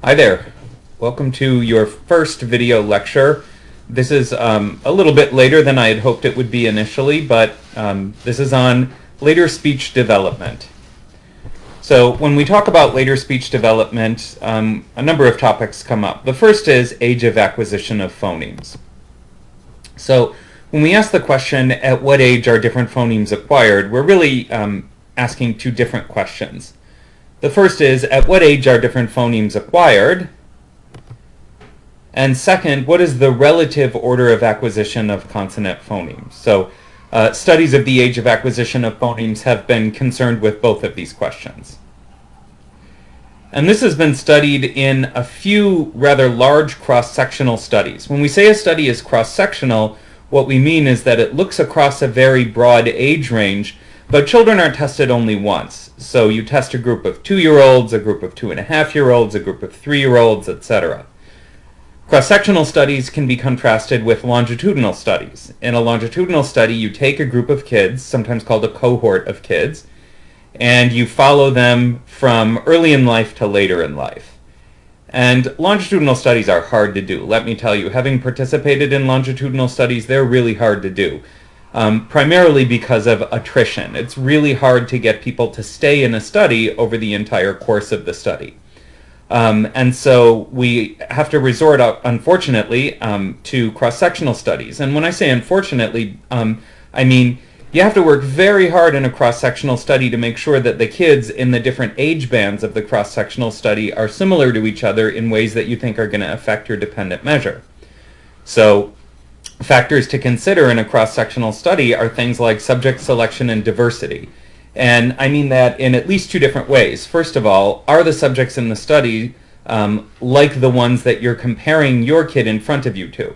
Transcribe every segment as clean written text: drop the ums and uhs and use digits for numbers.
Hi there. Welcome to your first video lecture. This is a little bit later than I had hoped it would be initially, but this is on later speech development. So when we talk about later speech development, a number of topics come up. The first is age of acquisition of phonemes. So when we ask the question, at what age are different phonemes acquired, we're really asking two different questions. The first is, at what age are different phonemes acquired? And second, what is the relative order of acquisition of consonant phonemes? So studies of the age of acquisition of phonemes have been concerned with both of these questions. And this has been studied in a few rather large cross-sectional studies. When we say a study is cross-sectional, what we mean is that it looks across a very broad age range, but children are tested only once. So you test a group of 2-year-olds, a group of 2.5-year-olds, a group of 3-year-olds, etc. Cross-sectional studies can be contrasted with longitudinal studies. In a longitudinal study, you take a group of kids, sometimes called a cohort of kids, and you follow them from early in life to later in life. And longitudinal studies are hard to do. Let me tell you, having participated in longitudinal studies, they're really hard to do. Primarily because of attrition. It's really hard to get people to stay in a study over the entire course of the study. And so we have to resort, unfortunately, to cross-sectional studies. And when I say unfortunately, I mean you have to work very hard in a cross-sectional study to make sure that the kids in the different age bands of the cross-sectional study are similar to each other in ways that you think are going to affect your dependent measure. So factors to consider in a cross-sectional study are things like subject selection and diversity. And I mean that in at least two different ways. First of all, are the subjects in the study like the ones that you're comparing your kid in front of you to?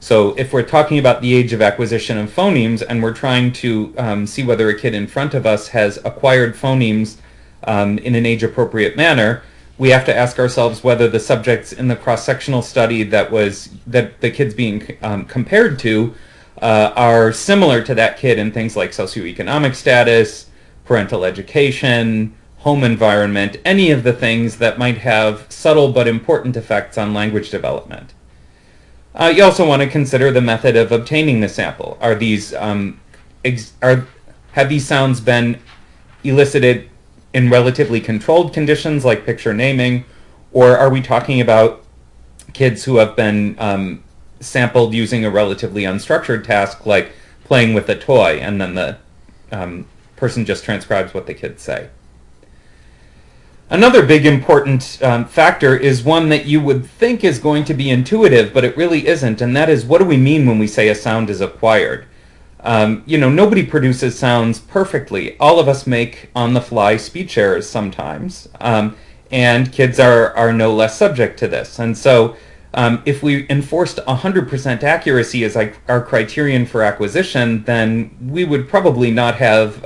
So if we're talking about the age of acquisition of phonemes and we're trying to see whether a kid in front of us has acquired phonemes in an age-appropriate manner, we have to ask ourselves whether the subjects in the cross-sectional study that the kids being compared to are similar to that kid in things like socioeconomic status, parental education, home environment, any of the things that might have subtle but important effects on language development. You also want to consider the method of obtaining the sample. Have these sounds been elicited in relatively controlled conditions like picture naming, or are we talking about kids who have been sampled using a relatively unstructured task like playing with a toy and then the person just transcribes what the kids say? Another big important factor is one that you would think is going to be intuitive, but it really isn't, and that is, what do we mean when we say a sound is acquired? Nobody produces sounds perfectly. All of us make on-the-fly speech errors sometimes, and kids are no less subject to this. And so if we enforced 100% accuracy as our criterion for acquisition, then we would probably not have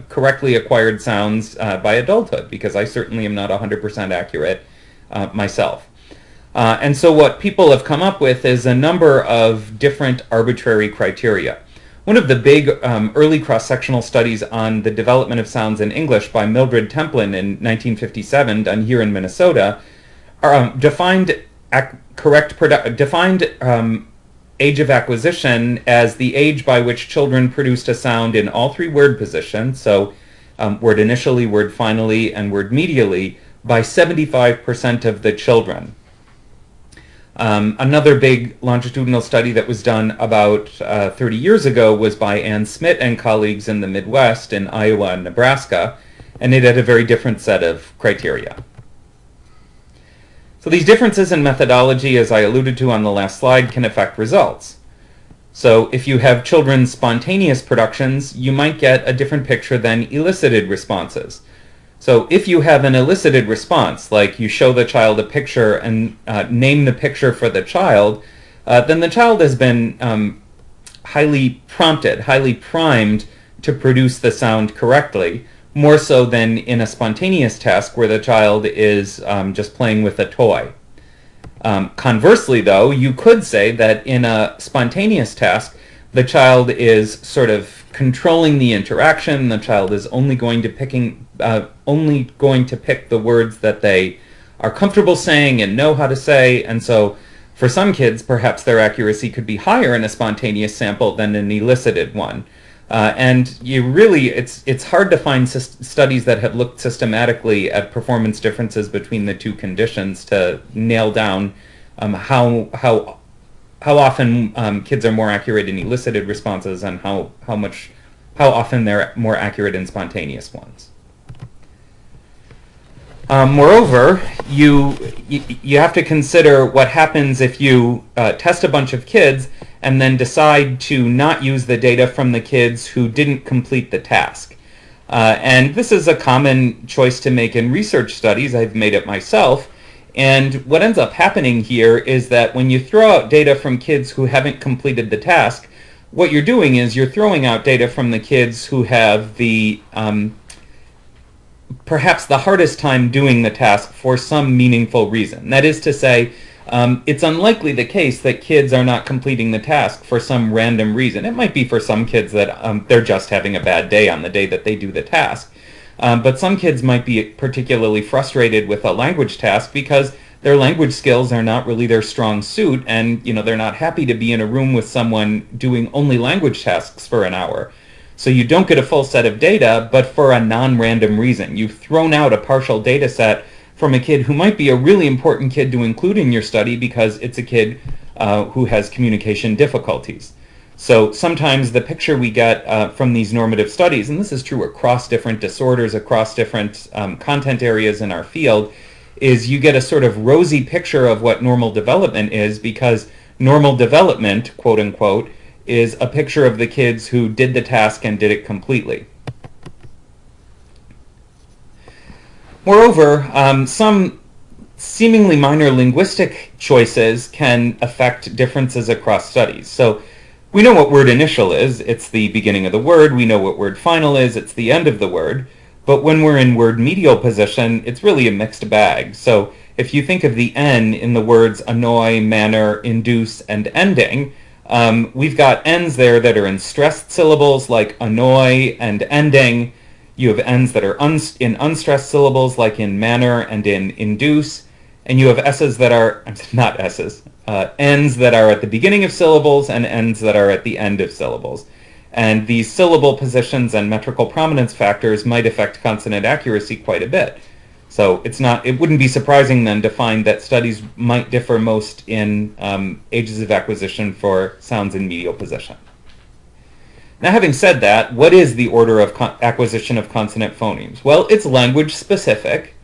correctly acquired sounds by adulthood, because I certainly am not 100% accurate myself. And so what people have come up with is a number of different arbitrary criteria. One of the big early cross-sectional studies on the development of sounds in English by Mildred Templin in 1957, done here in Minnesota, defined age of acquisition as the age by which children produced a sound in all three word positions, so word initially, word finally, and word medially, by 75% of the children. Another big longitudinal study that was done about 30 years ago was by Ann Smith and colleagues in the Midwest in Iowa and Nebraska, and it had a very different set of criteria. So these differences in methodology, as I alluded to on the last slide, can affect results. So if you have children's spontaneous productions, you might get a different picture than elicited responses. So if you have an elicited response, like you show the child a picture and name the picture for the child, then the child has been highly prompted, highly primed to produce the sound correctly, more so than in a spontaneous task where the child is just playing with a toy. Conversely, though, you could say that in a spontaneous task, the child is sort of controlling the interaction. The child is only going to pick the words that they are comfortable saying and know how to say, and so for some kids, perhaps their accuracy could be higher in a spontaneous sample than an elicited one. And it's hard to find studies that have looked systematically at performance differences between the two conditions to nail down how often kids are more accurate in elicited responses and how often they're more accurate in spontaneous ones. Moreover, you have to consider what happens if you test a bunch of kids and then decide to not use the data from the kids who didn't complete the task. And this is a common choice to make in research studies. I've made it myself. And what ends up happening here is that when you throw out data from kids who haven't completed the task, what you're doing is you're throwing out data from the kids who have the perhaps the hardest time doing the task for some meaningful reason. That is to say, it's unlikely the case that kids are not completing the task for some random reason. It might be for some kids that they're just having a bad day on the day that they do the task. But some kids might be particularly frustrated with a language task because their language skills are not really their strong suit, and they're not happy to be in a room with someone doing only language tasks for an hour. So you don't get a full set of data, but for a non-random reason. You've thrown out a partial data set from a kid who might be a really important kid to include in your study because it's a kid who has communication difficulties. So sometimes the picture we get from these normative studies, and this is true across different disorders, across different content areas in our field, is you get a sort of rosy picture of what normal development is, because normal development, quote unquote, is a picture of the kids who did the task and did it completely. Moreover, some seemingly minor linguistic choices can affect differences across studies. So we know what word initial is. It's the beginning of the word. We know what word final is. It's the end of the word. But when we're in word medial position, it's really a mixed bag. So if you think of the N in the words annoy, manner, induce, and ending, we've got N's there that are in stressed syllables like annoy and ending. You have N's that are in unstressed syllables like in manner and in induce. And you have S's that are, not S's, N's that are at the beginning of syllables and N's that are at the end of syllables. And these syllable positions and metrical prominence factors might affect consonant accuracy quite a bit. So it wouldn't be surprising then to find that studies might differ most in ages of acquisition for sounds in medial position. Now, having said that, what is the order of acquisition of consonant phonemes? Well, it's language specific,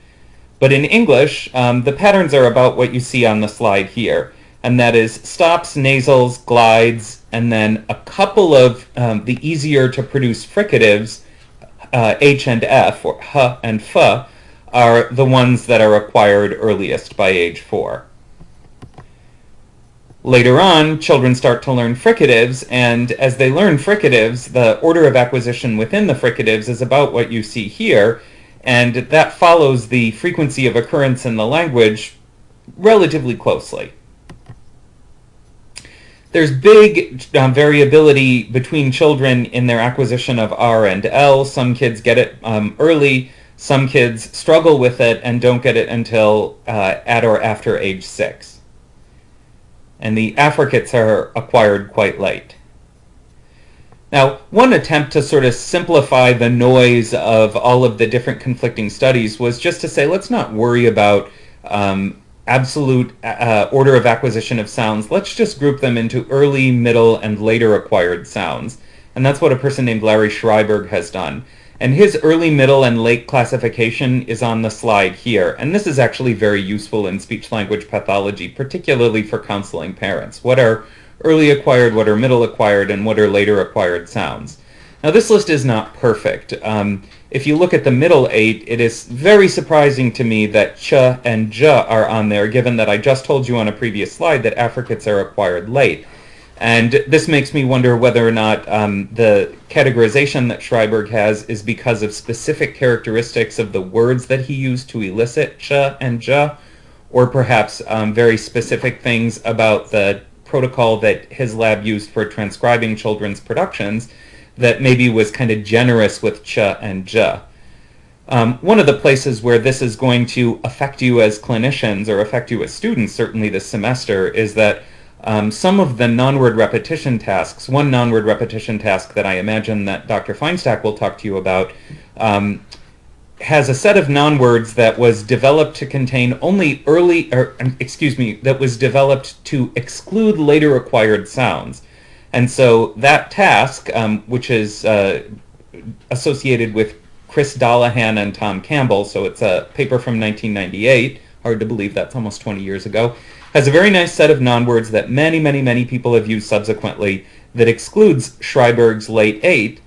but in English, the patterns are about what you see on the slide here, and that is stops, nasals, glides, and then a couple of the easier to produce fricatives, H and F, or H and F, are the ones that are acquired earliest by age 4. Later on, children start to learn fricatives, and as they learn fricatives, the order of acquisition within the fricatives is about what you see here, and that follows the frequency of occurrence in the language relatively closely. There's big variability between children in their acquisition of R and L. Some kids get it early, some kids struggle with it and don't get it until at or after age 6. And the affricates are acquired quite late. Now, one attempt to sort of simplify the noise of all of the different conflicting studies was just to say, let's not worry about absolute order of acquisition of sounds. Let's just group them into early, middle, and later acquired sounds. And that's what a person named Larry Schreiberg has done. And his early, middle, and late classification is on the slide here. And this is actually very useful in speech-language pathology, particularly for counseling parents. What are early acquired, what are middle acquired, and what are later acquired sounds? Now, this list is not perfect. If you look at the middle 8, it is very surprising to me that ch and j are on there, given that I just told you on a previous slide that affricates are acquired late. And this makes me wonder whether or not the categorization that Schreiberg has is because of specific characteristics of the words that he used to elicit ch and j, or perhaps very specific things about the protocol that his lab used for transcribing children's productions that maybe was kind of generous with ch and j. One of the places where this is going to affect you as clinicians or affect you as students, certainly this semester, is that some of the non-word repetition tasks, one non-word repetition task that I imagine that Dr. Feinstack will talk to you about, has a set of non-words that was developed to contain only that was developed to exclude later acquired sounds. And so that task, which is associated with Chris Dollahan and Tom Campbell, so it's a paper from 1998, hard to believe that's almost 20 years ago, has a very nice set of non-words that many, many, many people have used subsequently that excludes Schreiberg's late 8,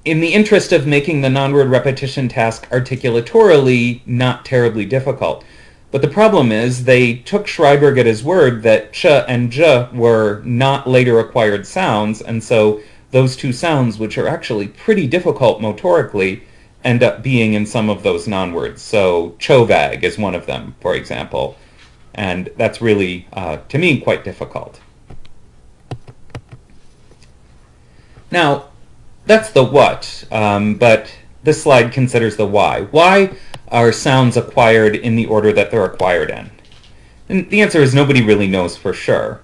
in the interest of making the non-word repetition task articulatorily not terribly difficult. But the problem is they took Schreiberg at his word that ch and j were not later acquired sounds, and so those two sounds, which are actually pretty difficult motorically, end up being in some of those non-words. So chovag is one of them, for example, and that's really, to me, quite difficult. Now, that's the what, but this slide considers the why. Why are sounds acquired in the order that they're acquired in? And the answer is nobody really knows for sure.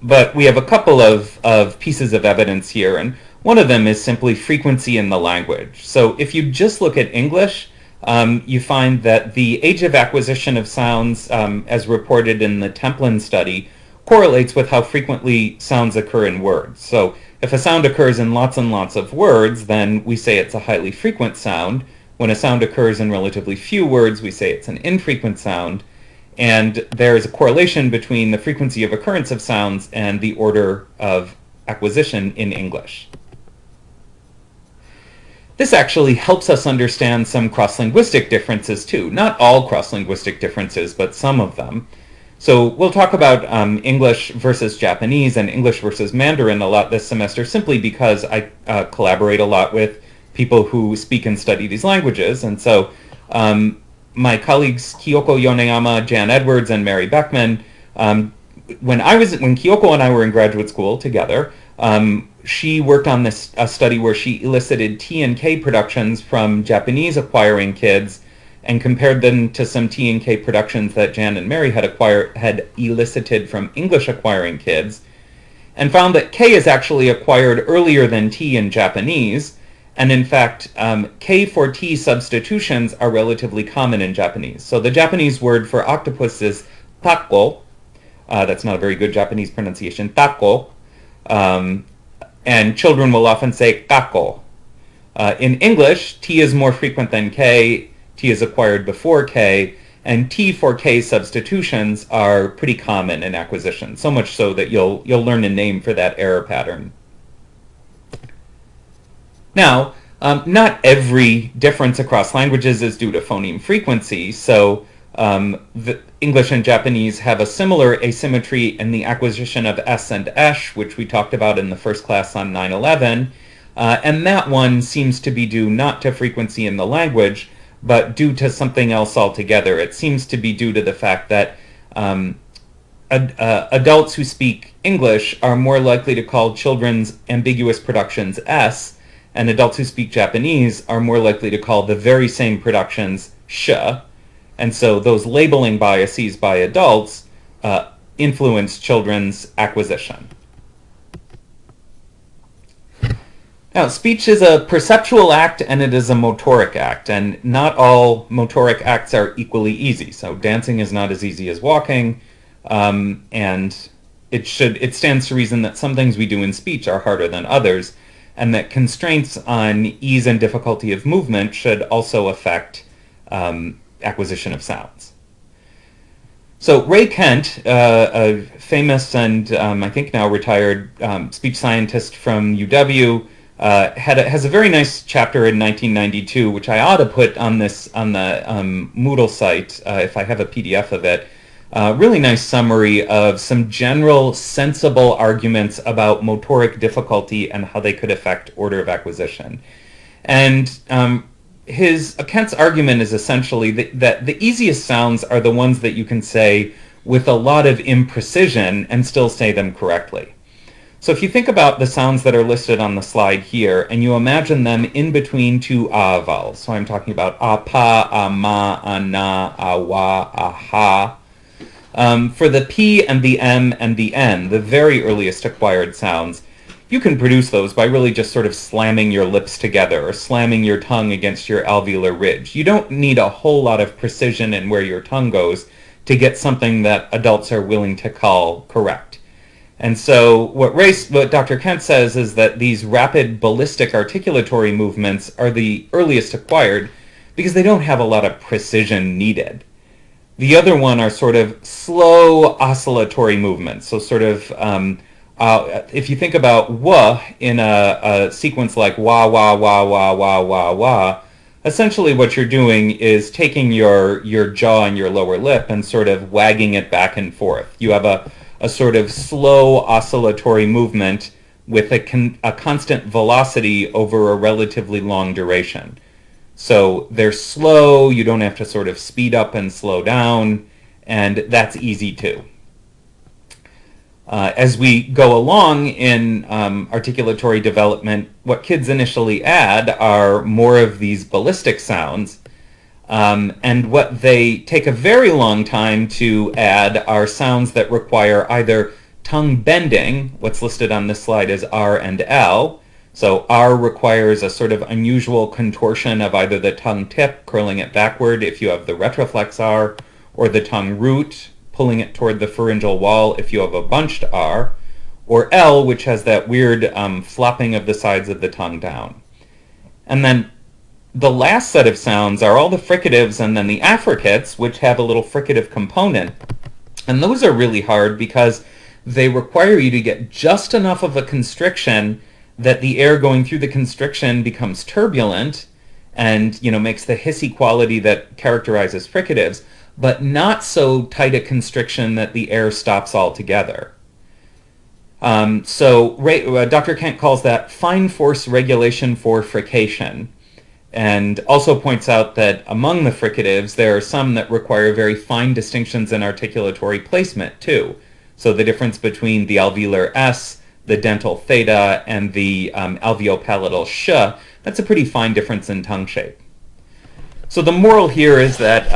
But we have a couple of pieces of evidence here, and one of them is simply frequency in the language. So if you just look at English, you find that the age of acquisition of sounds, as reported in the Templin study, correlates with how frequently sounds occur in words. So if a sound occurs in lots and lots of words, then we say it's a highly frequent sound. When a sound occurs in relatively few words, we say it's an infrequent sound. And there is a correlation between the frequency of occurrence of sounds and the order of acquisition in English. This actually helps us understand some cross-linguistic differences too. Not all cross-linguistic differences, but some of them. So we'll talk about English versus Japanese and English versus Mandarin a lot this semester, simply because I collaborate a lot with people who speak and study these languages. And so my colleagues Kyoko Yoneyama, Jan Edwards, and Mary Beckman, when Kyoko and I were in graduate school together, she worked on a study where she elicited T and K productions from Japanese acquiring kids and compared them to some T and K productions that Jan and Mary had elicited from English acquiring kids, and found that K is actually acquired earlier than T in Japanese, and in fact, K for T substitutions are relatively common in Japanese. So the Japanese word for octopus is tako. That's not a very good Japanese pronunciation, tako. And children will often say kako. In English, T is more frequent than K. T is acquired before K, and T for K substitutions are pretty common in acquisition, so much so that you'll learn a name for that error pattern. Now, not every difference across languages is due to phoneme frequency, so the English and Japanese have a similar asymmetry in the acquisition of S and esh, which we talked about in the first class on 9/11, and that one seems to be due not to frequency in the language, but due to something else altogether. It seems to be due to the fact that adults who speak English are more likely to call children's ambiguous productions S, and adults who speak Japanese are more likely to call the very same productions sh, and so those labeling biases by adults influence children's acquisition. Now, speech is a perceptual act and it is a motoric act, and not all motoric acts are equally easy. So dancing is not as easy as walking, and it stands to reason that some things we do in speech are harder than others, and that constraints on ease and difficulty of movement should also affect acquisition of sounds. So Ray Kent, a famous and I think now retired speech scientist from UW, has a very nice chapter in 1992, which I ought to put on the Moodle site if I have a PDF of it. Really nice summary of some general sensible arguments about motoric difficulty and how they could affect order of acquisition. And Kent's argument is essentially that the easiest sounds are the ones that you can say with a lot of imprecision and still say them correctly. So if you think about the sounds that are listed on the slide here, and you imagine them in between two ah vowels, so I'm talking about apa, ama, ana, awa, aha. For the P and the M and the N, the very earliest acquired sounds, you can produce those by really just sort of slamming your lips together or slamming your tongue against your alveolar ridge. You don't need a whole lot of precision in where your tongue goes to get something that adults are willing to call correct. And so what Dr. Kent says is that these rapid ballistic articulatory movements are the earliest acquired because they don't have a lot of precision needed. The other one are sort of slow oscillatory movements. So sort of, if you think about wah in a sequence like wah, wah, wah, wah, wah, wah, wah, essentially what you're doing is taking your jaw and your lower lip and sort of wagging it back and forth. You have a sort of slow oscillatory movement with a constant velocity over a relatively long duration. So they're slow, you don't have to sort of speed up and slow down, and that's easy too. As we go along in articulatory development, what kids initially add are more of these ballistic sounds, and what they take a very long time to add are sounds that require either tongue bending, what's listed on this slide as R and L. So R requires a sort of unusual contortion of either the tongue tip, curling it backward if you have the retroflex R, or the tongue root, pulling it toward the pharyngeal wall if you have a bunched R, or L, which has that weird flopping of the sides of the tongue down. And then the last set of sounds are all the fricatives and then the affricates, which have a little fricative component. And those are really hard because they require you to get just enough of a constriction that the air going through the constriction becomes turbulent and, makes the hissy quality that characterizes fricatives, but not so tight a constriction that the air stops altogether. So Dr. Kent calls that fine force regulation for frication, and also points out that among the fricatives, there are some that require very fine distinctions in articulatory placement too. So the difference between the alveolar S, the dental theta, and the alveopalatal sh, that's a pretty fine difference in tongue shape. So the moral here is that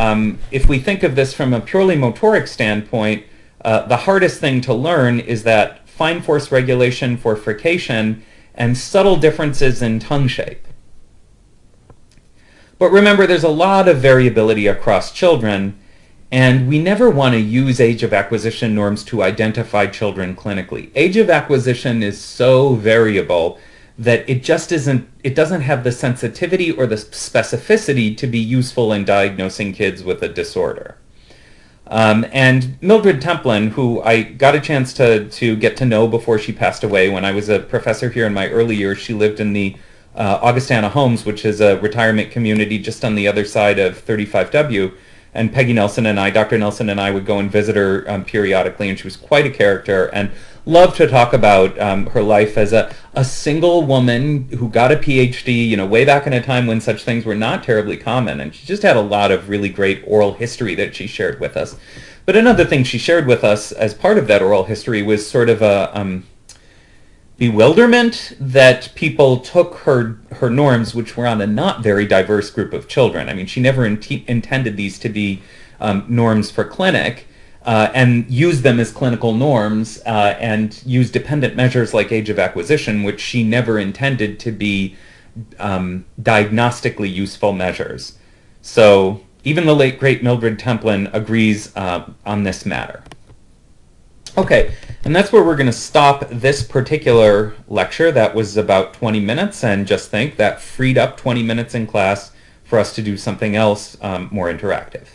if we think of this from a purely motoric standpoint, the hardest thing to learn is that fine force regulation for frication and subtle differences in tongue shape. But remember, there's a lot of variability across children, and we never want to use age of acquisition norms to identify children clinically. Age of acquisition is so variable that it doesn't have the sensitivity or the specificity to be useful in diagnosing kids with a disorder. And Mildred Templin, who I got a chance to get to know before she passed away when I was a professor here in my early years, she lived in the Augustana Homes, which is a retirement community just on the other side of 35W. And Peggy Nelson and I, Dr. Nelson and I, would go and visit her periodically, and she was quite a character and loved to talk about her life as a single woman who got a PhD, way back in a time when such things were not terribly common. And she just had a lot of really great oral history that she shared with us. But another thing she shared with us as part of that oral history was sort of a bewilderment that people took her norms, which were on a not very diverse group of children. I mean, she never intended these to be norms for clinic, and used them as clinical norms, and used dependent measures like age of acquisition, which she never intended to be diagnostically useful measures. So even the late, great Mildred Templin agrees on this matter. Okay, and that's where we're going to stop this particular lecture. That was about 20 minutes, and just think that freed up 20 minutes in class for us to do something else more interactive.